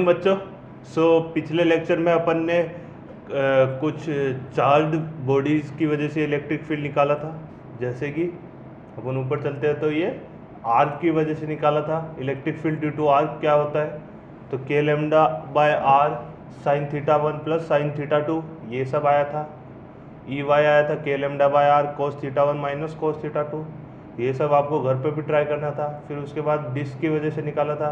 Morning बच्चों। पिछले lecture में अपन ने कुछ चार्ज बॉडीज़ की वजह से इलेक्ट्रिक फील्ड निकाला था। जैसे कि अपन ऊपर चलते हैं तो ये आर्क की वजह से निकाला था। Electric field due to arc क्या होता है, तो k lambda by r sine theta 1 plus sine theta 2 ये सब आया था। ई वाई आया था k lambda by r cos theta 1 minus cos theta 2, ये सब आपको घर पे भी ट्राई करना था। फिर उसके बाद डिस्क की वजह से निकाला था,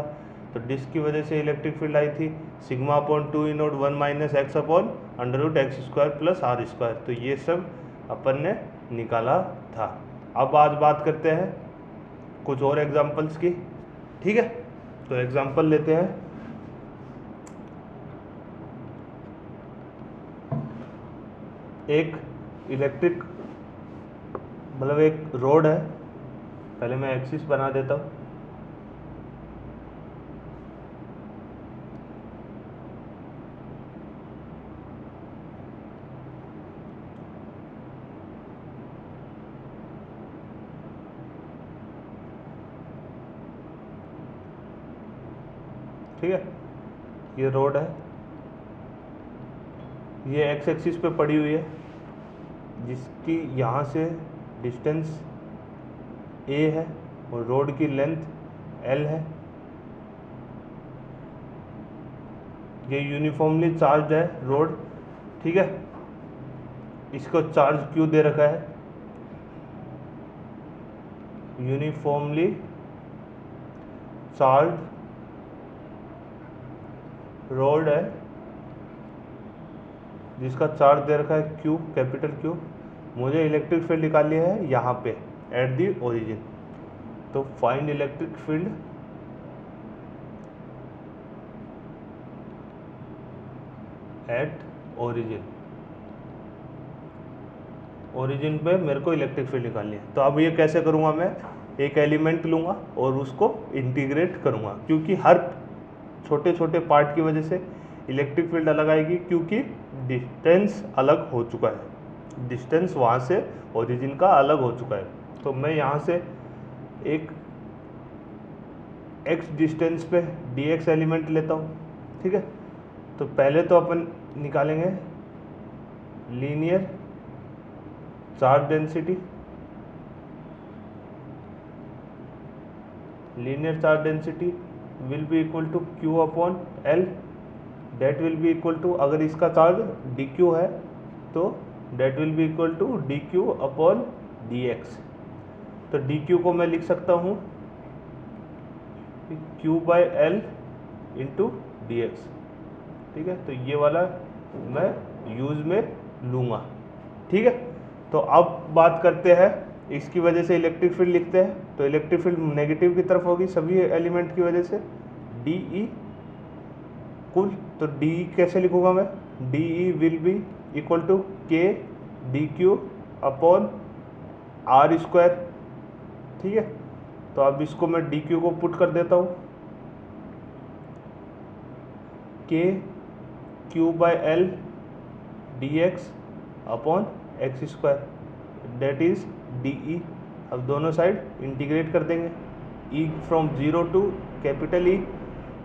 तो डिस्क की वजह से इलेक्ट्रिक फील्ड आई थी sigma upon 2 e naught 1 minus x upon under root x square plus r square, तो ये सब अपन ने निकाला था। अब आज बात करते हैं कुछ और एग्जांपल्स की, ठीक है। तो एग्जांपल लेते हैं। एक इलेक्ट्रिक मतलब एक रोड है, पहले मैं एक्सिस बना देता हूँ। ठीक है, ये रोड है, ये एक्स एक्सिस पे पड़ी हुई है, जिसकी यहाँ से डिस्टेंस a है और रोड की लेंथ l है। ये यूनिफॉर्मली चार्ज है रोड, ठीक है। इसको चार्ज q दे रखा है, यूनिफॉर्मली चार्ज रोड है जिसका चार्ज दे रखा है q, कैपिटल Q। मुझे इलेक्ट्रिक फील्ड निकालनी है यहाँ पे एट दी ओरिजिन, तो find electric field at origin. Origin पे मेरे को इलेक्ट्रिक फील्ड निकालनी है। तो अब ये कैसे करूँगा, मैं एक एलिमेंट लूँगा और उसको इंटीग्रेट करूँगा, क्योंकि हर छोटे छोटे पार्ट की वजह से इलेक्ट्रिक फील्ड अलग आएगी, क्योंकि डिस्टेंस अलग हो चुका है, डिस्टेंस वहाँ से ओरिजिन का अलग हो चुका है। तो मैं यहाँ से एक x डिस्टेंस पे dx एलिमेंट लेता हूँ, ठीक है। तो पहले तो अपन निकालेंगे linear charge density. Linear charge density will be equal to q upon l, that will be equal to, अगर इसका चार्ज dq है तो that will be equal to dq upon dx। तो dq को मैं लिख सकता हूँ q by l into d x, ठीक है। तो ये वाला मैं यूज में लूँगा, ठीक है। तो अब बात करते हैं इसकी वजह से इलेक्ट्रिक फील्ड लिखते हैं। तो इलेक्ट्रिक फील्ड नेगेटिव की तरफ होगी सभी एलिमेंट की वजह से, डी ई कुल। तो डी ई कैसे लिखूँगा मैं, D E will be equal to k d q upon r square, ठीक है। तो अब इसको मैं डी क्यू को पुट कर देता हूँ, k q by l d x upon x square, that is d E. अब दोनों साइड इंटीग्रेट कर देंगे, E from 0 to capital E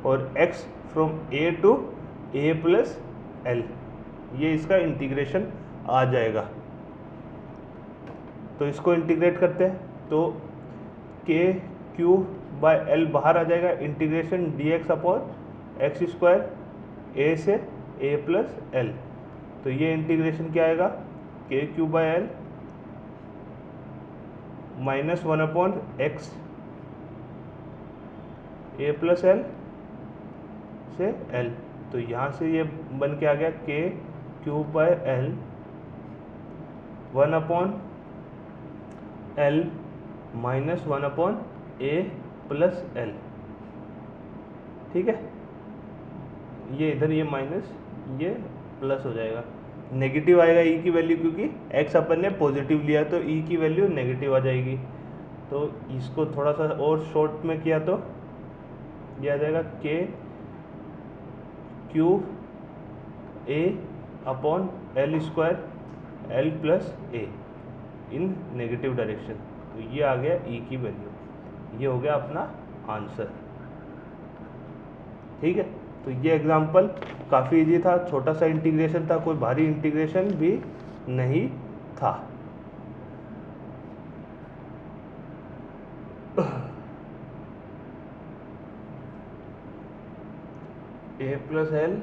और x from a to a plus l, ये इसका इंटीग्रेशन आ जाएगा। तो इसको इंटीग्रेट करते हैं, तो के क्यू बाय एल बाहर आ जाएगा, integration d x upon x square a से ए प्लस एल। तो ये इंटीग्रेशन क्या आएगा, के q by L minus 1 upon x A plus L से एल। तो यहाँ से ये बन के आ गया के q by L 1 upon L minus 1 upon A plus L, ठीक है। ये इधर ये माइनस ये प्लस हो जाएगा, नेगेटिव आएगा ई की वैल्यू, क्योंकि एक्स अपन ने पॉजिटिव लिया तो ई की वैल्यू नेगेटिव आ जाएगी। तो इसको थोड़ा सा और शॉर्ट में किया तो ये आ जाएगा के Q A upon L square L plus A in negative direction. तो ये आ गया ई की वैल्यू, ये हो गया अपना आंसर, ठीक है। तो ये एग्जांपल काफ़ी इजी था, छोटा सा इंटीग्रेशन था, कोई भारी इंटीग्रेशन भी नहीं था। A plus l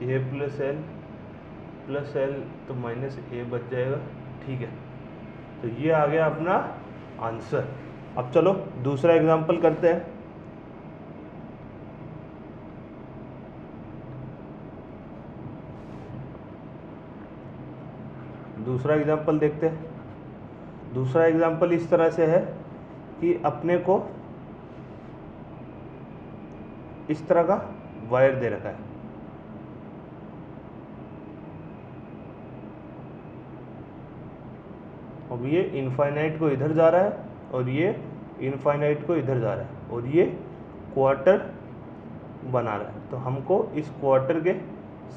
a plus l तो माइनस ए बच जाएगा। ठीक है, तो ये आ गया अपना आंसर। अब चलो दूसरा एग्जांपल करते हैं। दूसरा एग्जांपल देखते हैं। दूसरा एग्जांपल इस तरह से है कि अपने को इस तरह का वायर दे रखा है, अब ये इनफाइनाइट को इधर जा रहा है और ये इनफाइनाइट को इधर जा रहा है और ये क्वार्टर बना रहा है। तो हमको इस क्वार्टर के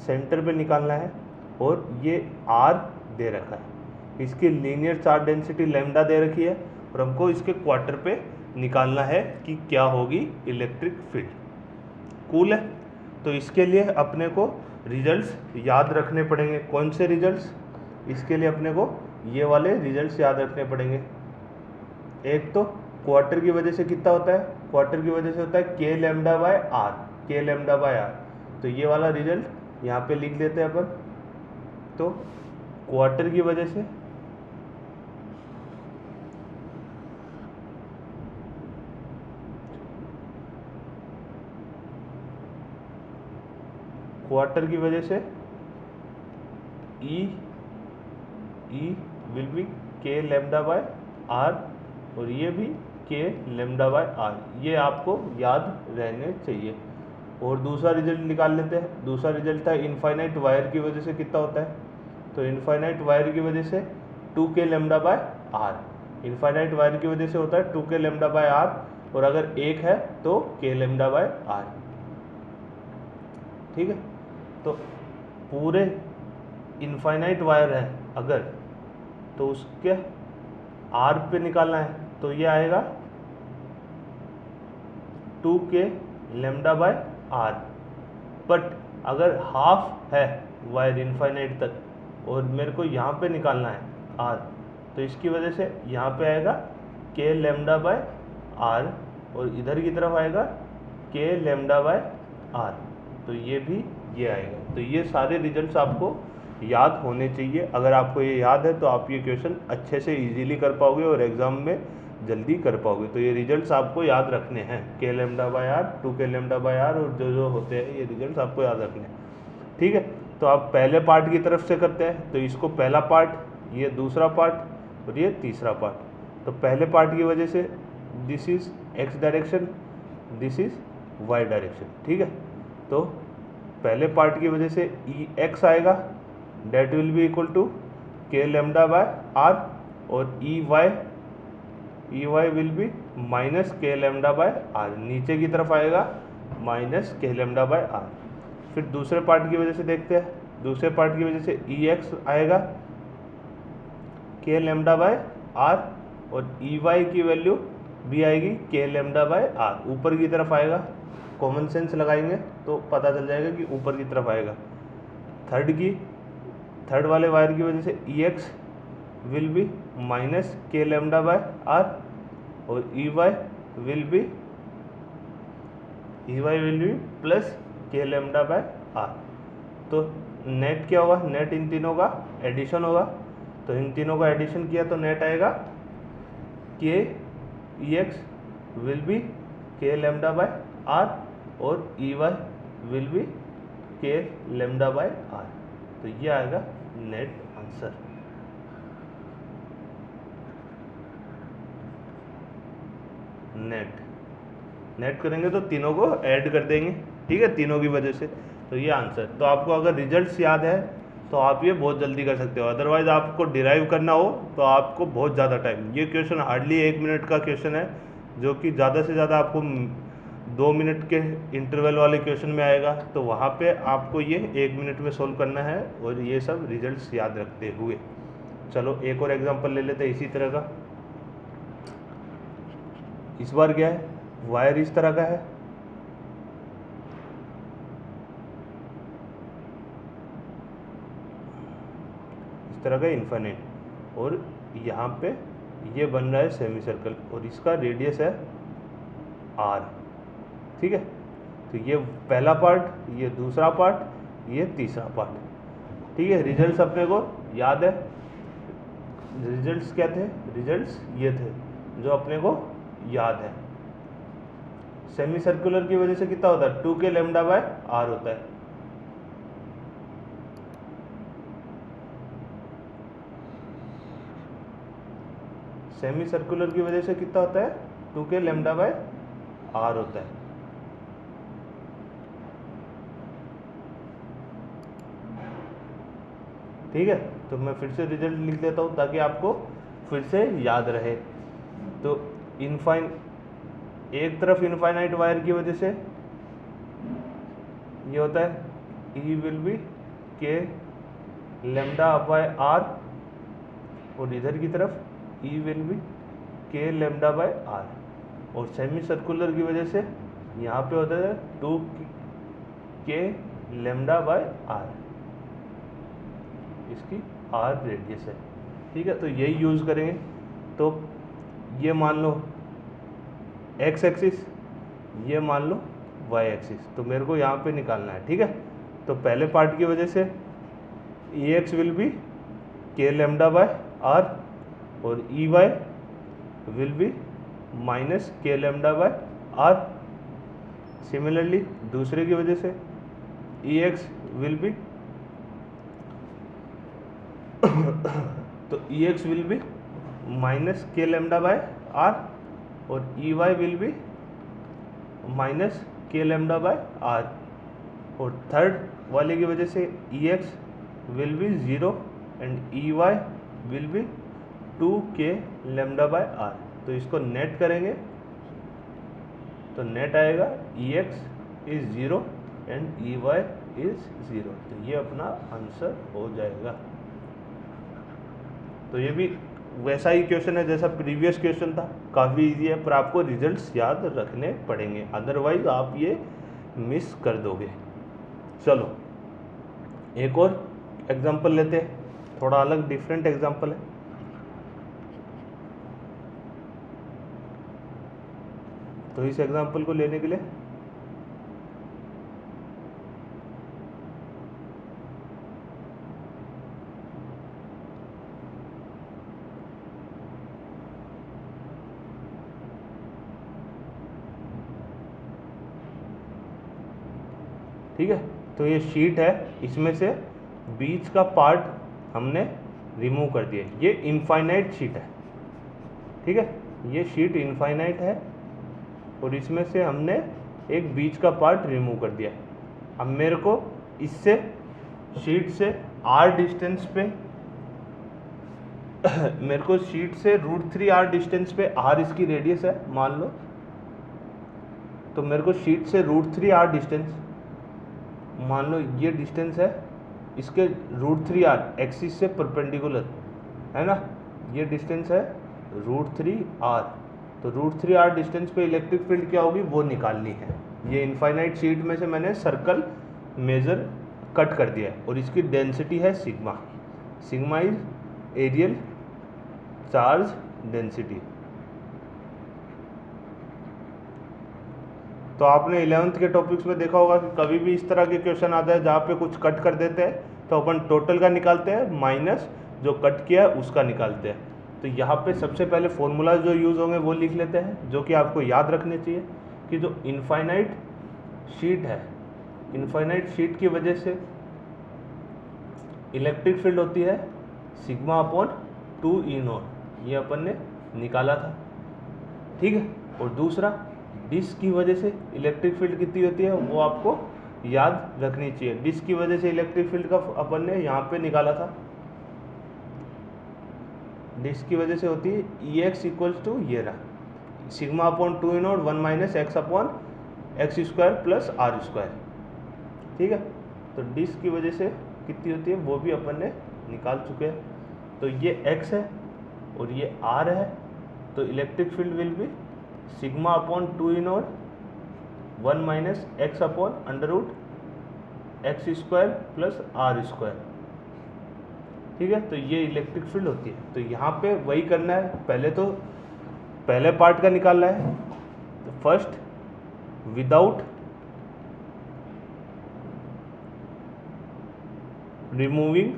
सेंटर पे निकालना है और ये आर दे रखा है, इसकी लीनियर चार्ज डेंसिटी लैम्डा दे रखी है और हमको इसके क्वार्टर पे निकालना है कि क्या होगी इलेक्ट्रिक फील्ड। कूल है। तो इसके लिए अपने को रिजल्ट्स याद रखने पड़ेंगे। कौन से रिजल्ट्स? इसके लिए अपने को ये वाले रिजल्ट्स याद रखने पड़ेंगे। एक तो क्वार्टर की वजह से कितना होता है? क्वार्टर की वजह से होता है के लैम्डा बाय आर, के लैम्डा बाय आर। तो ये वाला रिजल्ट यहाँ पे लिख देते हैं अपन। तो क्वार्टर की वजह से ई विल बी के लैम्डा बाय आर और ये भी के लैम्डा बाय आर, ये आपको याद रहने चाहिए। और दूसरा रिजल्ट निकाल लेते हैं। दूसरा रिजल्ट था इनफाइनाइट वायर की वजह से कितना होता है? तो इनफाइनाइट वायर की वजह से 2k lambda by r, infinite wire की वजह से होता है 2k लैम्डा बाय आर, और अगर एक है तो k लैम्डा बाय आर। ठीक है, तो पूरे इनफाइनाइट वायर है अगर, तो उसके आर पे निकालना है तो ये आएगा 2k lambda by r. But अगर हाफ है वायर इनफाइनाइट तक और मेरे को यहाँ पे निकालना है आर, तो इसकी वजह से यहाँ पे आएगा k लैम्डा बाय आर और इधर की तरफ आएगा k लैम्डा बाय आर, तो ये भी ये आएगा। तो ये सारे रिजल्ट्स आपको याद होने चाहिए। अगर आपको ये याद है तो आप ये क्वेश्चन अच्छे से इजीली कर पाओगे और एग्ज़ाम में जल्दी कर पाओगे। तो ये रिजल्ट्स आपको याद रखने हैं, k lambda by r, 2k lambda by r, और जो जो होते हैं ये रिजल्ट्स आपको याद रखने हैं। ठीक है, तो आप पहले पार्ट की तरफ से करते हैं। तो इसको पहला पार्ट, ये दूसरा पार्ट और ये तीसरा पार्ट। तो पहले पार्ट की वजह से this is x direction, this is y direction. ठीक है, तो पहले पार्ट की वजह से ई एक्स आएगा, that will be equal to k lambda by r, और e y will be minus k lambda by r, नीचे की तरफ आएगा minus k lambda by are. फिर दूसरे पार्ट की वजह से देखते हैं। दूसरे पार्ट की वजह से ई एक्स आएगा के लैम्डा बाय आर, और ई वाई की वैल्यू भी आएगी के लैम्डा बाय आर, ऊपर की तरफ आएगा। कॉमन सेंस लगाएंगे तो पता चल जाएगा कि ऊपर की तरफ आएगा। थर्ड वाले वायर की वजह से e x will be minus k lambda by r, और e y will be plus k lambda by r. तो नेट क्या होगा? नेट इन तीनों का एडिशन होगा। तो इन तीनों का एडिशन किया तो नेट आएगा के ई एक्स विल बी के लैम्डा बाय आर, और ई वाई विल बी के लैम्डा बाय आर। तो ये आएगा नेट आंसर। नेट करेंगे तो तीनों को ऐड कर देंगे। ठीक है, तीनों की वजह से। तो ये आंसर। तो आपको अगर रिजल्ट्स याद है तो आप ये बहुत जल्दी कर सकते हो। अदरवाइज आपको डिराइव करना हो तो आपको बहुत ज़्यादा टाइम, ये क्वेश्चन हार्डली 1 मिनट का क्वेश्चन है, जो कि ज़्यादा से ज़्यादा आपको 2 मिनट के इंटरवल वाले क्वेश्चन में आएगा। तो वहाँ पे आपको ये 1 मिनट में सोल्व करना है, और ये सब रिजल्ट्स याद रखते हुए। चलो एक और एग्जांपल ले लेते हैं इसी तरह का। इस बार क्या है, वायर इस तरह का है, इस तरह का इन्फाइनाइट, और यहाँ पे ये बन रहा है सेमी सर्कल और इसका रेडियस है r। ठीक है, तो ये पहला पार्ट, ये दूसरा पार्ट, ये तीसरा पार्ट। ठीक है, रिजल्ट्स अपने को याद है। रिजल्ट्स क्या थे, रिजल्ट्स ये थे जो अपने को याद है। सेमी सर्कुलर की वजह से कितना होता है, 2k लैम्डा बाय r होता है। सेमी सर्कुलर की वजह से कितना होता है, 2k लैम्डा बाय r होता है। ठीक है, तो मैं फिर से रिजल्ट लिख देता हूँ ताकि आपको फिर से याद रहे। तो एक तरफ इनफाइनाइट वायर की वजह से ये होता है E will be k lambda by r, और इधर की तरफ E will be k lambda by r। और सेमी सर्कुलर की वजह से यहाँ पे होता है 2k लैम्डा बाय r, इसकी r रेडियस है। ठीक है, तो यही यूज़ करेंगे। तो ये मान लो x एक्सिस, ये मान लो y एक्सिस, तो मेरे को यहाँ पे निकालना है। ठीक है, तो पहले पार्ट की वजह से Ex will be k lambda by r और Ey will be minus k lambda by r। Similarly दूसरे की वजह से Ex विल बी तो Ex will be minus k lambda by r और Ey will be minus k lambda by r। और third वाले की वजह से Ex will be 0 and Ey will be 2k lambda bye r। तो इसको net करेंगे तो नेट आएगा Ex is 0 and Ey is 0। तो ये अपना आंसर हो जाएगा। तो ये भी वैसा ही क्वेश्चन है जैसा प्रीवियस क्वेश्चन था, काफ़ी इजी है, पर आपको रिजल्ट्स याद रखने पड़ेंगे, अदरवाइज आप ये मिस कर दोगे। चलो एक और एग्जांपल लेते हैं, थोड़ा अलग डिफरेंट एग्जांपल है। तो इस एग्जांपल को लेने के लिए ठीक है, तो ये शीट है, इसमें से बीच का पार्ट हमने रिमूव कर दिया। ये इनफाइनाइट शीट है। ठीक है, ये शीट इनफाइनाइट है और इसमें से हमने एक बीच का पार्ट रिमूव कर दिया। अब मेरे को इससे शीट से r डिस्टेंस पे मेरे को शीट से √3r डिस्टेंस पे r इसकी रेडियस है मान लो। तो मेरे को शीट से √3r डिस्टेंस मान लो, ये डिस्टेंस है इसके √3r एक्सिस से परपेंडिकुलर है ना, ये डिस्टेंस है √3r। तो √3r डिस्टेंस पे इलेक्ट्रिक फील्ड क्या होगी वो निकालनी है। ये इनफाइनाइट शीट में से मैंने सर्कल मेजर कट कर दिया है और इसकी डेंसिटी है sigma. Sigma is areal charge density. तो आपने 11th के टॉपिक्स में देखा होगा कि कभी भी इस तरह के क्वेश्चन आता है जहाँ पे कुछ कट कर देते हैं तो अपन टोटल का निकालते हैं माइनस जो कट किया है उसका निकालते हैं। तो यहाँ पे सबसे पहले फॉर्मूला जो यूज़ होंगे वो लिख लेते हैं, जो कि आपको याद रखने चाहिए कि जो इनफाइनाइट शीट है, इनफाइनाइट शीट की वजह से इलेक्ट्रिक फील्ड होती है सिग्मा अपॉन 2E0, ये अपन ने निकाला था। ठीक है, और दूसरा डिस्क की वजह से इलेक्ट्रिक फील्ड कितनी होती है वो आपको याद रखनी चाहिए। डिस्क की वजह से इलेक्ट्रिक फील्ड का अपन ने यहाँ पे निकाला था, डिस्क की वजह से होती है Ex इक्वल्स टू ये रहा sigma upon 2E0 1 minus x upon x square plus r square. ठीक है, तो डिस्क की वजह से कितनी होती है वो भी अपन ने निकाल चुके हैं। तो ये x है और ये r है, तो electric field will be sigma upon 2 E naught 1 minus x upon under root x square plus r square. ठीक है, तो ये इलेक्ट्रिक फील्ड होती है। तो यहाँ पे वही करना है, पहले पार्ट का निकालना है। तो फर्स्ट विदाउट रिमूविंग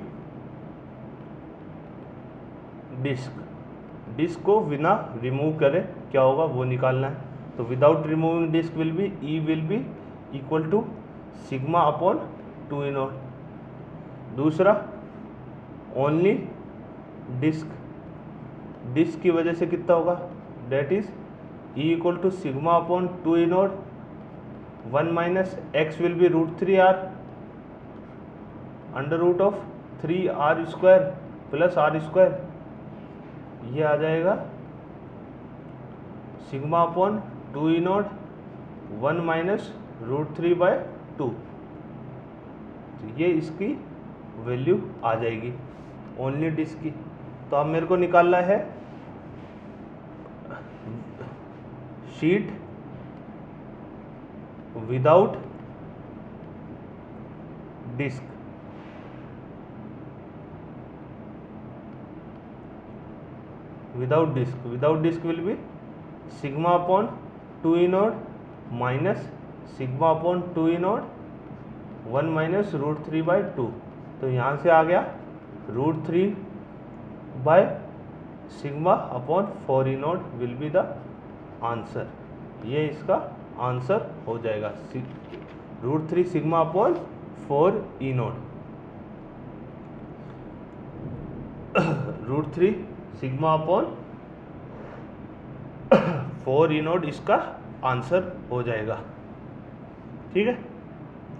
डिस्क को बिना रिमूव करे क्या होगा वो निकालना है। तो without removing disc will be e will be equal to sigma upon 2 E naught. दूसरा ओनली डिस्क की वजह से कितना होगा, that is e equal to sigma upon 2 E naught 1 minus x will be √3r under root of 3r square plus r square. ये आ जाएगा sigma upon 2 ई naught 1 minus √3/2। ये इसकी वैल्यू आ जाएगी ओनली डिस्क की। तो अब मेरे को निकालना है sheet without disc. Without disc will be sigma upon 2 E naught minus sigma upon 2 E naught 1 minus √3/2। तो यहाँ से आ गया √3 by sigma upon 4 E naught will be the answer. ये इसका आंसर हो जाएगा, √3 sigma upon 4 E naught. √3 sigma upon 4 E naught इसका आंसर हो जाएगा। ठीक है,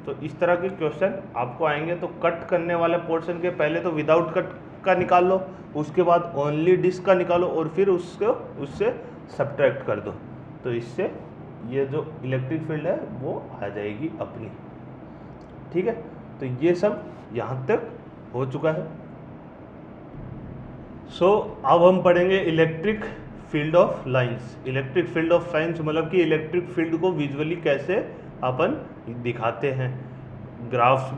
तो इस तरह के क्वेश्चन आपको आएंगे। तो कट करने वाले पोर्शन के पहले तो विदाउट कट का निकाल लो, उसके बाद ओनली डिस्क का निकालो और फिर उससे सब्ट्रैक्ट कर दो। तो इससे ये जो इलेक्ट्रिक फील्ड है वो आ जाएगी अपनी। ठीक है, तो ये सब यहाँ तक हो चुका है। अब हम पढ़ेंगे electric field of lines. Electric field of lines मतलब कि इलेक्ट्रिक फील्ड को विजुअली कैसे अपन दिखाते हैं ग्राफ्स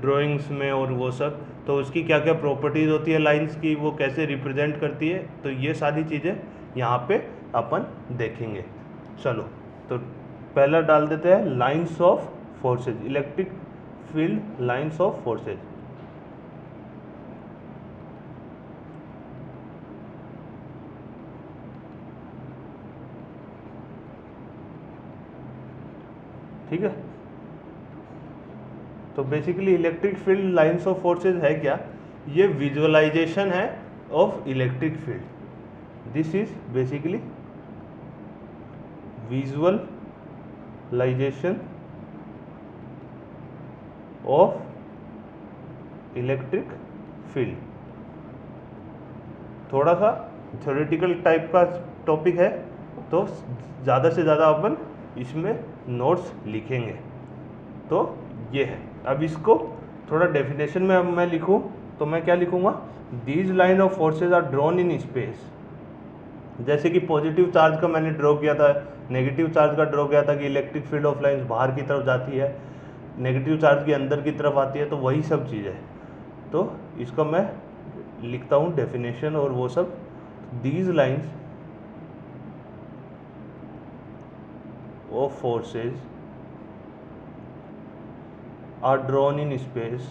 ड्राइंग्स में और वो सब। तो उसकी क्या क्या प्रॉपर्टीज़ होती है लाइंस की, वो कैसे रिप्रेजेंट करती है, तो ये सारी चीज़ें यहाँ पे अपन देखेंगे। चलो, तो पहला डाल देते हैं lines of forces. Electric field lines of forces. ठीक है, तो basically electric field lines of forces है क्या, ये विजुअलाइजेशन है of electric field. This is basically visualisation of electric field. थोड़ा सा थ्योरेटिकल टाइप का टॉपिक है, तो ज़्यादा से ज़्यादा अपन इसमें नोट्स लिखेंगे। तो ये है। अब इसको थोड़ा डेफिनेशन में अब मैं लिखूं तो मैं क्या लिखूंगा, these line of forces are drawn in space. जैसे कि पॉजिटिव चार्ज का मैंने ड्रॉ किया था, नेगेटिव चार्ज का ड्रॉ किया था कि इलेक्ट्रिक फील्ड ऑफ लाइंस बाहर की तरफ जाती है, नेगेटिव चार्ज की अंदर की तरफ आती है। तो वही सब चीज़ है। तो इसका मैं लिखता हूँ डेफिनेशन और वो सब। These lines of forces are drawn in space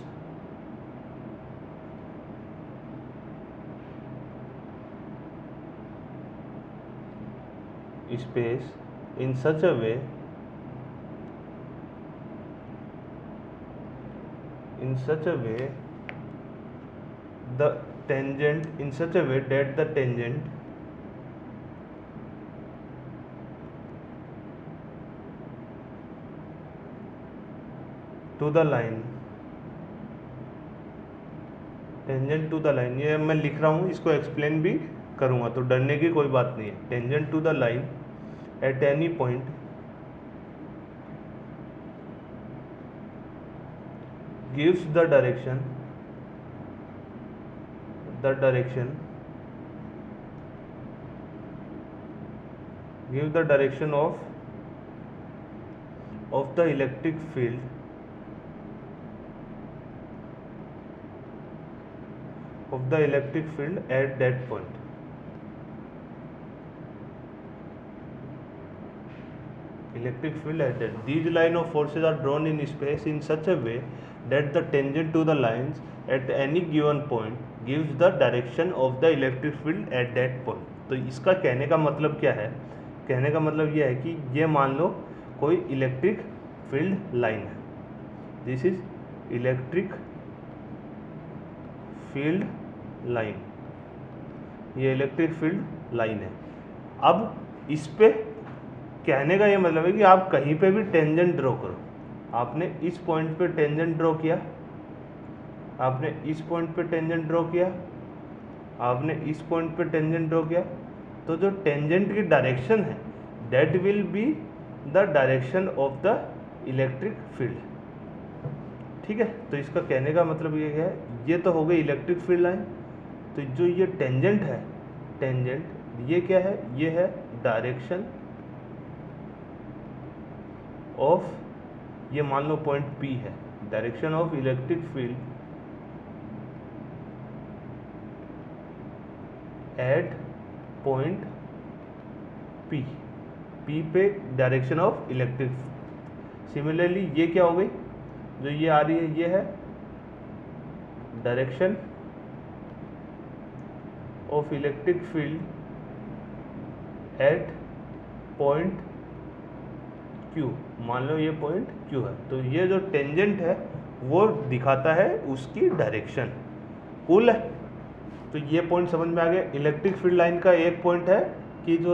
in such a way the tangent in such a way that the tangent to the line, tangent to the line, ये मैं लिख रहा हूँ, इसको एक्सप्लेन भी करूँगा, तो डरने की कोई बात नहीं है। Tangent to the line at any point gives the direction the direction, give the direction of the electric field at that point. Electric field at that. These line of forces are drawn in space in such a way that the tangent to the lines at any given point gives the direction of the electric field at that point. तो इसका कहने का मतलब क्या है? कहने का मतलब यह है कि ये मान लो कोई इलेक्ट्रिक फील्ड लाइन है. This is electric field line. ये इलेक्ट्रिक फील्ड लाइन है. अब इस पे कहने का ये मतलब है कि आप कहीं पे भी टेंजेंट ड्रॉ करो. आपने इस पॉइंट पे टेंजेंट ड्रॉ किया, आपने इस पॉइंट पे टेंजेंट ड्रॉ किया, आपने इस पॉइंट पे टेंजेंट ड्रॉ किया, तो जो टेंजेंट की डायरेक्शन है that will be the direction of the electric field. ठीक है. तो इसका कहने का मतलब ये है, ये तो हो गई इलेक्ट्रिक फील्ड लाइन. तो जो ये टेंजेंट है, टेंजेंट ये क्या है? ये है डायरेक्शन ऑफ, ये मान लो पॉइंट P है, direction of electric field at point P. P पे डायरेक्शन ऑफ इलेक्ट्रिक. सिमिलरली ये क्या हो गई? जो ये आ रही है ये है direction of electric field at point Q. मान लो ये पॉइंट Q है. तो ये जो टेंजेंट है वो दिखाता है उसकी डायरेक्शन. कूल है. तो ये पॉइंट समझ में आ गया. इलेक्ट्रिक फील्ड लाइन का एक पॉइंट है कि जो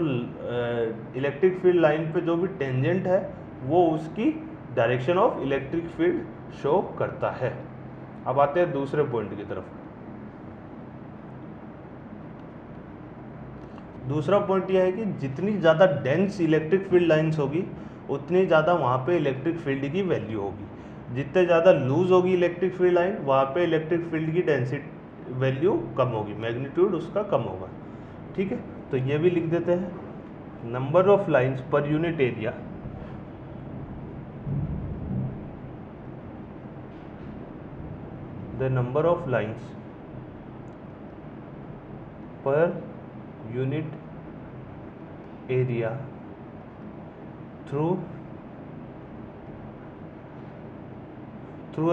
इलेक्ट्रिक फील्ड लाइन पे जो भी टेंजेंट है वो उसकी direction of electric field show करता है. अब आते हैं दूसरे पॉइंट की तरफ. दूसरा पॉइंट यह है कि जितनी ज़्यादा डेंस इलेक्ट्रिक फील्ड लाइंस होगी उतनी ज़्यादा वहाँ पे इलेक्ट्रिक फील्ड की वैल्यू होगी. जितने ज़्यादा लूज होगी इलेक्ट्रिक फील्ड लाइन वहाँ पे इलेक्ट्रिक फील्ड की डेंसिटी वैल्यू कम होगी, मैग्नीट्यूड उसका कम होगा. ठीक है. तो ये भी लिख देते हैं. Number of lines per unit area the number of lines per unit area through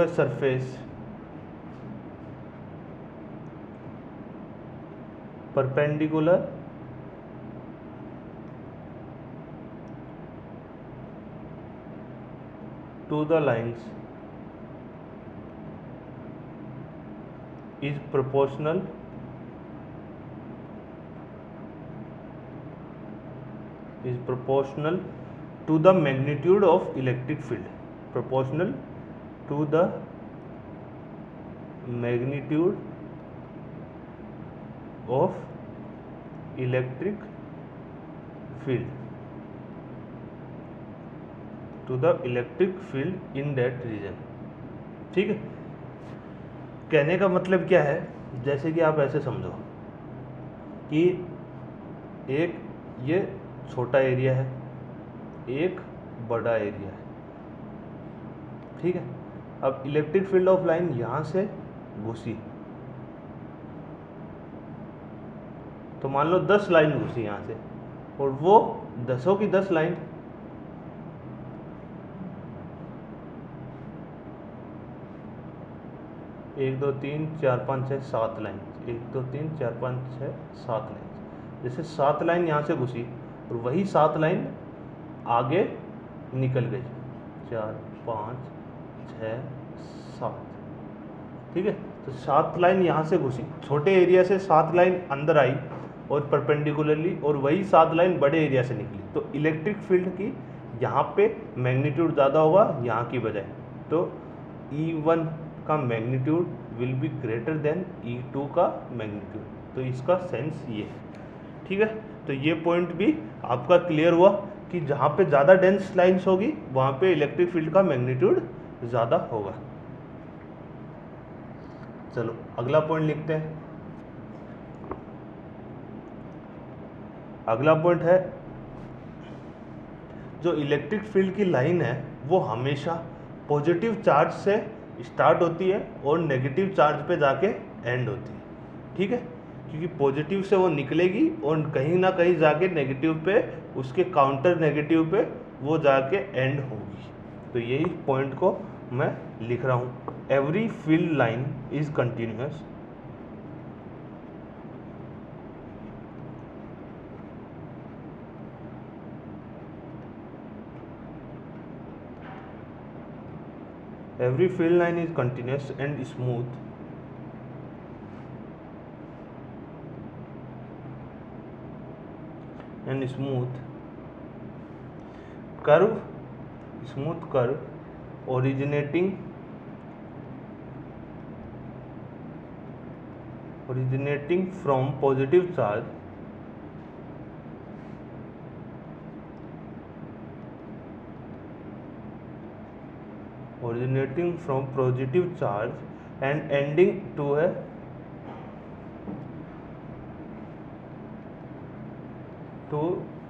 a surface perpendicular to the lines is proportional to the magnitude of electric field. Proportional to the magnitude of electric field in that region. ठीक है. कहने का मतलब क्या है? जैसे कि आप ऐसे समझो कि एक ये छोटा एरिया है, एक बड़ा एरिया है. ठीक है. अब इलेक्ट्रिक फील्ड ऑफ लाइन यहाँ से घुसी, तो मान लो 10 लाइन घुसी यहाँ से, और वो 10 की 10 लाइन 1 2 3 4 5 6 7 लाइन, 1 2 3 4 5 6 7 लाइन. जैसे 7 लाइन यहाँ से घुसी और वही 7 लाइन आगे निकल गई, 4 5 6 7. ठीक है. तो 7 लाइन यहाँ से घुसी, छोटे एरिया से 7 लाइन अंदर आई और परपेंडिकुलरली, और वही 7 लाइन बड़े एरिया से निकली. तो इलेक्ट्रिक फील्ड की यहाँ पे मैग्नीट्यूड ज़्यादा होगा यहाँ की बजाय. तो E1 का magnitude will be greater than E2 का मैग्नीट्यूड. तो इसका सेंस ये है. ठीक है. तो ये पॉइंट भी आपका क्लियर हुआ कि जहाँ पे ज़्यादा डेंस लाइंस होगी वहाँ पे इलेक्ट्रिक फील्ड का मैग्नीट्यूड ज़्यादा होगा. चलो अगला पॉइंट लिखते हैं. अगला पॉइंट है, जो इलेक्ट्रिक फील्ड की लाइन है वो हमेशा पॉजिटिव चार्ज से स्टार्ट होती है और नेगेटिव चार्ज पे जाके एंड होती है, ठीक है, क्योंकि पॉजिटिव से वो निकलेगी और कहीं ना कहीं जाके नेगेटिव पे, उसके काउंटर नेगेटिव पे वो जाके एंड होगी। तो यही पॉइंट को मैं लिख रहा हूँ, every field line is continuous every field line is continuous and smooth curve originating from positive charge and ending to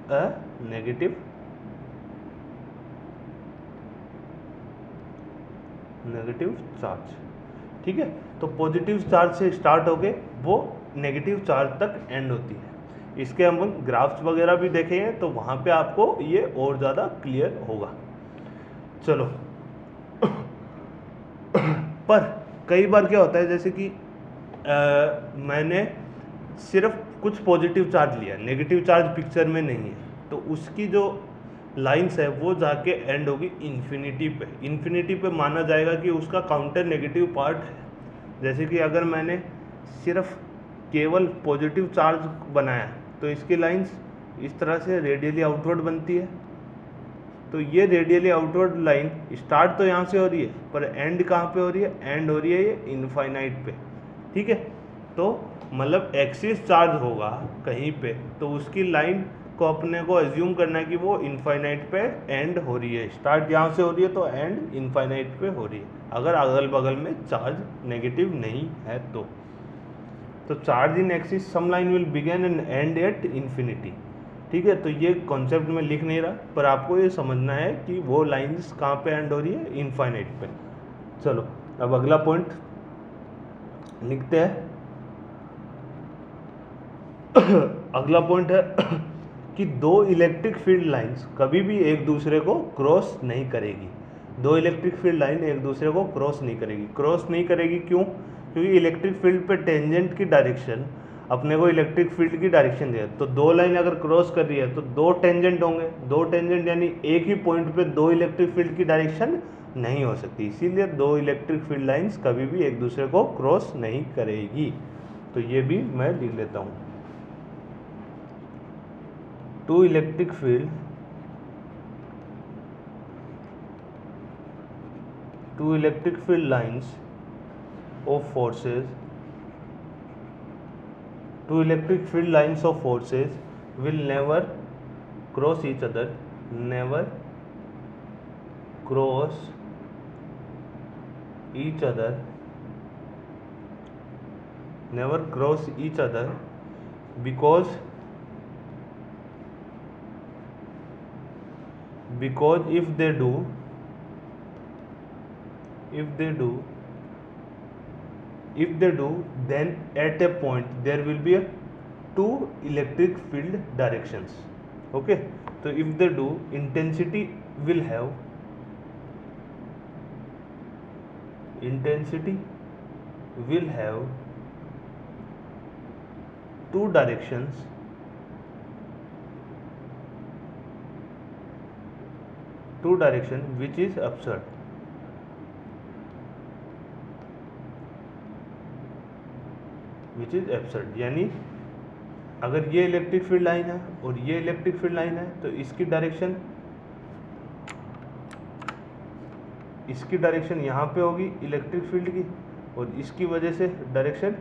a negative charge, ठीक है। तो पॉजिटिव चार्ज से स्टार्ट होके वो नेगेटिव चार्ज तक एंड होती है। इसके हम ग्राफ्स वगैरह भी देखे हैं तो वहाँ पे आपको ये और ज़्यादा क्लियर होगा। चलो पर कई बार क्या होता है, जैसे कि मैंने सिर्फ कुछ पॉजिटिव चार्ज लिया, नेगेटिव चार्ज पिक्चर में नहीं है, तो उसकी जो लाइंस है वो जाके एंड होगी इन्फिनिटी पे। इन्फिनिटी पे माना जाएगा कि उसका काउंटर नेगेटिव पार्ट है। जैसे कि अगर मैंने सिर्फ केवल पॉजिटिव चार्ज बनाया तो इसकी लाइंस इस तरह से रेडियली आउटवर्ड बनती है। तो ये रेडियली आउटवर्ड लाइन स्टार्ट तो यहाँ से हो रही है, पर एंड कहाँ पे हो रही है? एंड हो रही है ये इनफाइनाइट पे, ठीक है। तो मतलब एक्सिस चार्ज होगा कहीं पे तो उसकी लाइन को अपने को एज्यूम करना है कि वो इनफाइनाइट पे एंड हो रही है। स्टार्ट यहाँ से हो रही है तो एंड इनफाइनाइट पे हो रही है, अगर अगल बगल में चार्ज नेगेटिव नहीं है तो charge in axis some line will begin and end at infinity, ठीक है। तो ये कॉन्सेप्ट में लिख नहीं रहा, पर आपको ये समझना है कि वो लाइंस कहाँ पे एंड हो रही है? इनफाइनाइट पे। चलो अब अगला पॉइंट लिखते हैं। अगला पॉइंट है कि दो इलेक्ट्रिक फील्ड लाइंस कभी भी एक दूसरे को क्रॉस नहीं करेगी। दो इलेक्ट्रिक फील्ड लाइन एक दूसरे को क्रॉस नहीं करेगी। क्रॉस नहीं करेगी क्यों? क्योंकि इलेक्ट्रिक फील्ड पे टेंजेंट की डायरेक्शन अपने को इलेक्ट्रिक फील्ड की डायरेक्शन दिया, तो दो लाइन अगर क्रॉस कर रही है तो दो टेंजेंट होंगे। दो टेंजेंट यानी एक ही पॉइंट पे दो इलेक्ट्रिक फील्ड की डायरेक्शन नहीं हो सकती, इसीलिए दो इलेक्ट्रिक फील्ड लाइंस कभी भी एक दूसरे को क्रॉस नहीं करेगी। तो ये भी मैं लिख लेता हूँ, two electric field lines of forces will never cross each other because if they do then at a point there will be a two electric field directions, okay। तो if they do, intensity will have two directions which is absurd। यानी अगर ये electric field line है और ये electric field line है तो इसकी डायरेक्शन यहाँ पे होगी इलेक्ट्रिक फील्ड की, और इसकी वजह से डायरेक्शन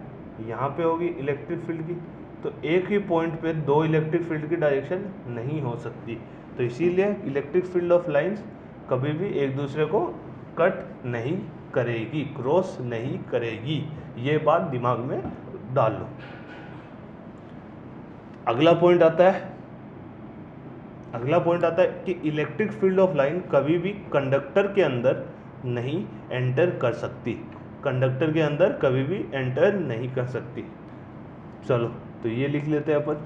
यहाँ पे होगी इलेक्ट्रिक फील्ड की। तो एक ही पॉइंट पे दो इलेक्ट्रिक फील्ड की डायरेक्शन नहीं हो सकती, तो इसीलिए इलेक्ट्रिक फील्ड ऑफ लाइंस कभी भी एक दूसरे को कट नहीं करेगी, क्रॉस नहीं करेगी। ये बात दिमाग में डाल लो। अगला पॉइंट आता है अगला पॉइंट आता है कि इलेक्ट्रिक फील्ड ऑफ लाइन कभी भी कंडक्टर के अंदर नहीं एंटर कर सकती, कंडक्टर के अंदर कभी भी एंटर नहीं कर सकती। चलो तो ये लिख लेते हैं अपन,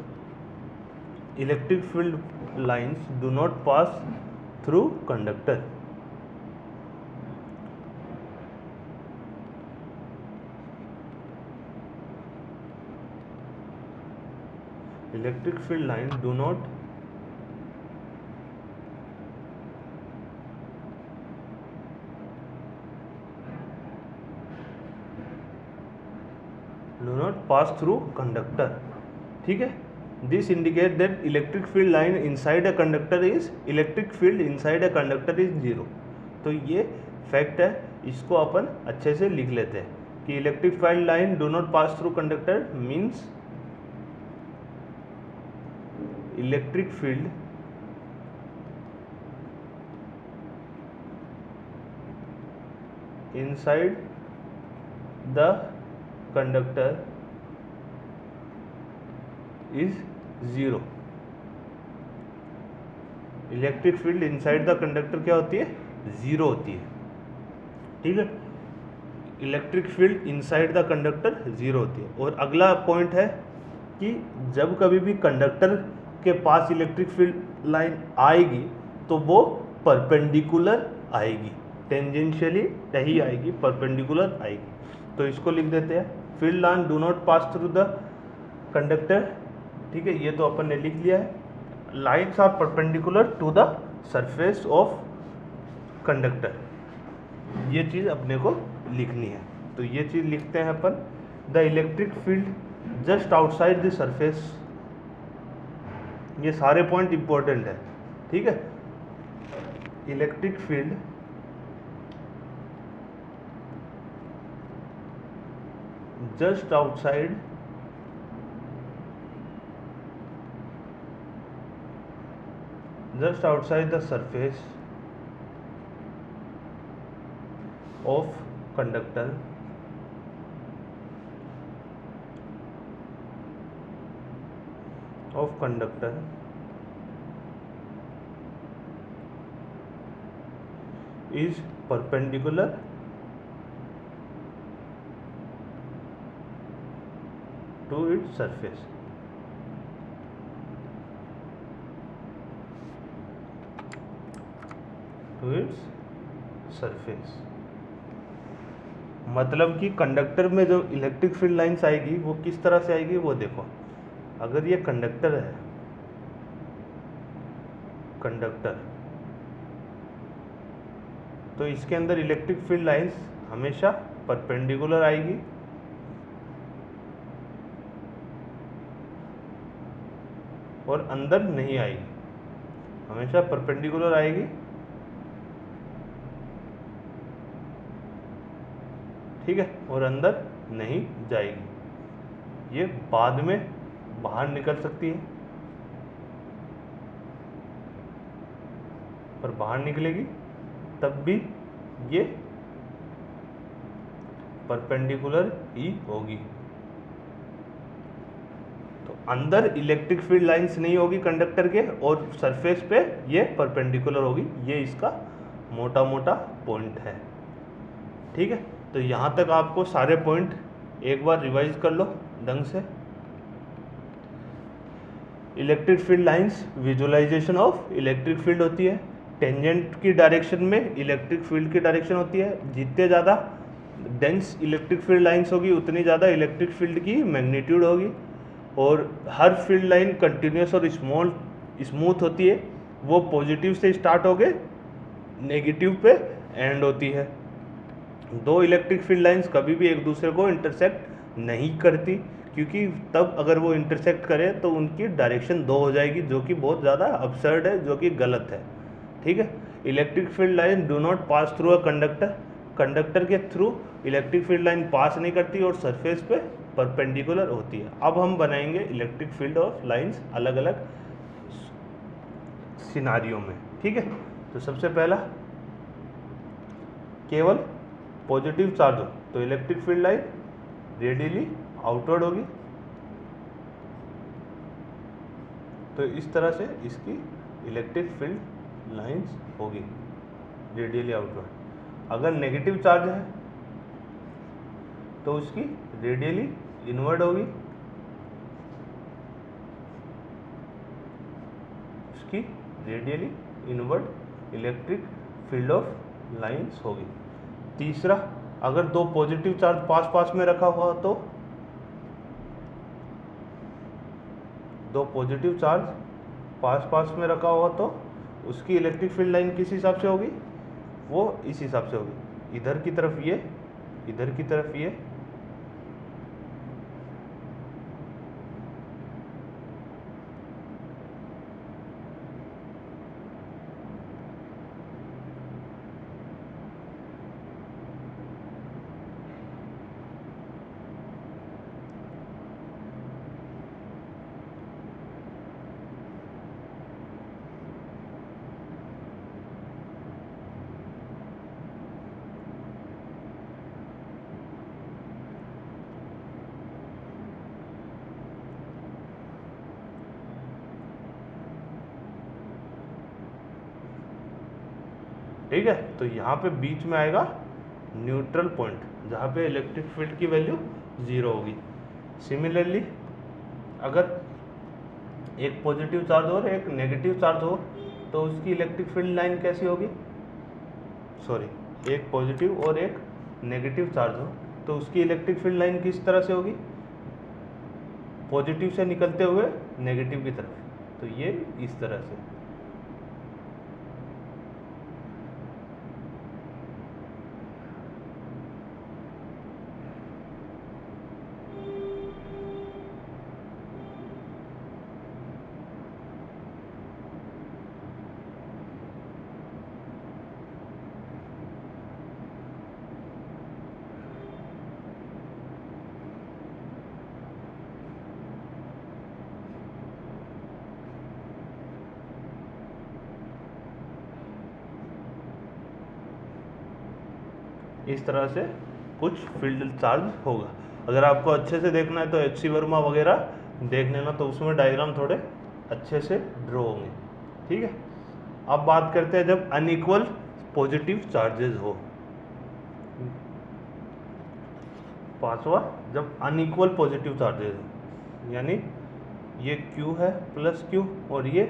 electric field lines do not pass through conductor. Electric field line do not pass through conductor। ठीक है, this indicate that electric field line inside a conductor is electric field inside a conductor is zero. तो ये fact है, इसको अपन अच्छे से लिख लेते हैं कि electric field line do not pass through conductor means electric field inside the conductor is zero. Electric field inside the conductor क्या होती है, जीरो होती है। ठीक है, electric field inside the conductor zero होती है। और अगला पॉइंट है कि जब कभी भी कंडक्टर के पास इलेक्ट्रिक फील्ड लाइन आएगी तो वो परपेंडिकुलर आएगी, टेंजेंशियली नहीं आएगी, परपेंडिकुलर आएगी। तो इसको लिख देते हैं, field line do not pass through the conductor. ठीक है, ये तो अपन ने लिख लिया है। Lines are perpendicular to the surface of conductor, ये चीज़ अपने को लिखनी है। तो ये चीज़ लिखते हैं अपन, the electric field just outside the surface. ये सारे पॉइंट इंपॉर्टेंट है। ठीक है, electric field just outside the surface of conductor is perpendicular to its surface। To its surface, मतलब कि कंडक्टर में जो इलेक्ट्रिक फील्ड लाइंस आएगी वो किस तरह से आएगी, वो देखो। अगर ये कंडक्टर है, कंडक्टर, तो इसके अंदर इलेक्ट्रिक फील्ड लाइंस हमेशा परपेंडिकुलर आएगी और अंदर नहीं आएगी, हमेशा परपेंडिकुलर आएगी। ठीक है, और अंदर नहीं जाएगी, ये बाद में बाहर निकल सकती है, पर बाहर निकलेगी तब भी ये परपेंडिकुलर ही होगी। तो अंदर इलेक्ट्रिक फील्ड लाइंस नहीं होगी कंडक्टर के, और सरफेस पे ये परपेंडिकुलर होगी। ये इसका मोटा मोटा पॉइंट है। ठीक है, तो यहाँ तक आपको सारे पॉइंट एक बार रिवाइज कर लो ढंग से। Electric field lines visualisation of electric field होती है, टेंजेंट की डायरेक्शन में इलेक्ट्रिक फील्ड की डायरेक्शन होती है। जितने ज़्यादा डेंस इलेक्ट्रिक फील्ड लाइंस होगी उतनी ज़्यादा इलेक्ट्रिक फील्ड की मैग्नीट्यूड होगी। और हर फील्ड लाइन कंटिन्यूस और स्मूथ होती है, वो पॉजिटिव से स्टार्ट होके नेगेटिव पे एंड होती है। दो इलेक्ट्रिक फील्ड लाइंस कभी भी एक दूसरे को इंटरसेक्ट नहीं करती, क्योंकि तब अगर वो इंटरसेक्ट करे तो उनकी डायरेक्शन दो हो जाएगी, जो कि बहुत ज़्यादा अब्सर्ड है, जो कि गलत है। ठीक है, electric field line do not pass through a conductor, conductor के थ्रू इलेक्ट्रिक फील्ड लाइन पास नहीं करती और सरफेस पे परपेंडिकुलर होती है। अब हम बनाएंगे इलेक्ट्रिक फील्ड ऑफ लाइंस अलग अलग सिनारियों में। ठीक है, तो सबसे पहला, केवल पॉजिटिव चार्ज हो तो electric field line radially outward होगी। तो इस तरह से इसकी इलेक्ट्रिक फील्ड लाइंस होगी रेडियली आउटवर्ड। अगर नेगेटिव चार्ज है तो उसकी रेडियली इनवर्ड होगी, उसकी radially inward electric field of lines होगी। तीसरा, अगर दो पॉजिटिव चार्ज पास पास में रखा हुआ तो दो पॉजिटिव चार्ज पास पास में रखा हुआ तो उसकी इलेक्ट्रिक फील्ड लाइन किस हिसाब से होगी, वो इस हिसाब से होगी, इधर की तरफ ये, इधर की तरफ ये, ठीक है। तो यहाँ पे बीच में आएगा न्यूट्रल पॉइंट, जहाँ पे इलेक्ट्रिक फील्ड की वैल्यू 0 होगी। सिमिलरली अगर एक पॉजिटिव चार्ज और एक नेगेटिव चार्ज हो तो उसकी इलेक्ट्रिक फील्ड लाइन कैसी होगी, सॉरी, एक पॉजिटिव और एक नेगेटिव चार्ज हो तो उसकी इलेक्ट्रिक फील्ड लाइन किस तरह से होगी, पॉजिटिव से निकलते हुए नेगेटिव की तरफ, तो ये इस तरह से। इस तरह से कुछ फील्ड चार्ज होगा। अगर आपको अच्छे से देखना है तो एच.सी. वर्मा वगैरह देख लेना, तो उसमें डायग्राम थोड़े अच्छे से ड्रॉ होंगे। ठीक है, अब बात करते हैं जब अनइक्वल पॉजिटिव चार्जेस हो। पांचवा, जब अनइक्वल पॉजिटिव चार्जेस हो, यानी ये Q है प्लस Q और ये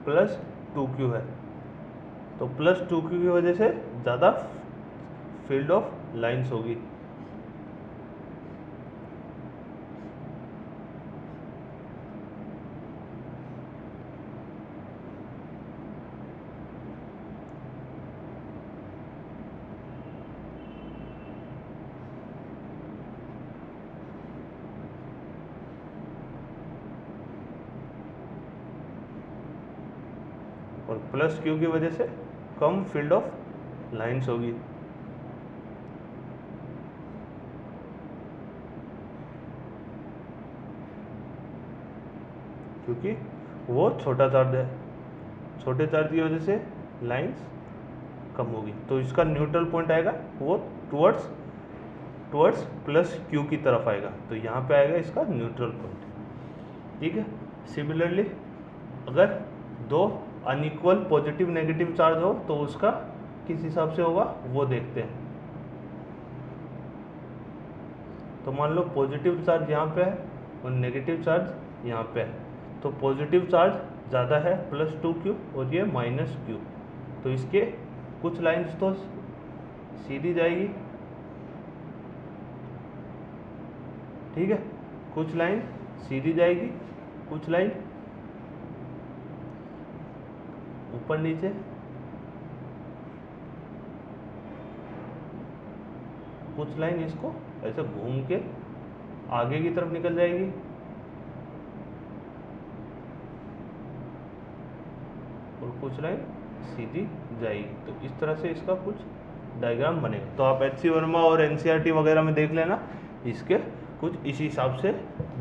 प्लस 2Q है, तो प्लस 2Q की वजह से ज़्यादा फील्ड ऑफ लाइंस होगी। और प्लस Q की वजह से कम फील्ड ऑफ लाइंस होगी। क्योंकि वो छोटा चार्ज है, छोटे चार्ज की वजह से लाइंस कम होगी, तो इसका न्यूट्रल पॉइंट आएगा वो टुवर्ड्स प्लस Q की तरफ आएगा, तो यहाँ पे आएगा इसका न्यूट्रल पॉइंट। ठीक है। सिमिलरली अगर दो अनइक्वल पॉजिटिव नेगेटिव चार्ज हो तो उसका किस हिसाब से होगा वो देखते हैं। तो मान लो पॉजिटिव चार्ज यहाँ पे है और नेगेटिव चार्ज यहाँ पे है, तो पॉजिटिव चार्ज ज़्यादा है प्लस 2Q और ये माइनस Q, तो इसके कुछ लाइंस तो सीधी जाएगी, ठीक है, कुछ लाइन सीधी जाएगी, कुछ लाइन ऊपर नीचे, कुछ लाइन इसको ऐसे घूम के आगे की तरफ निकल जाएगी, और कुछ लाइन सीधी जाएगी। तो इस तरह से इसका कुछ डायग्राम बनेगा। तो आप एच.सी. वर्मा और एन.सी.ई.आर.टी. वगैरह में देख लेना, इसके कुछ इसी हिसाब से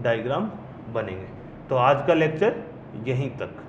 डायग्राम बनेंगे। तो आज का लेक्चर यहीं तक।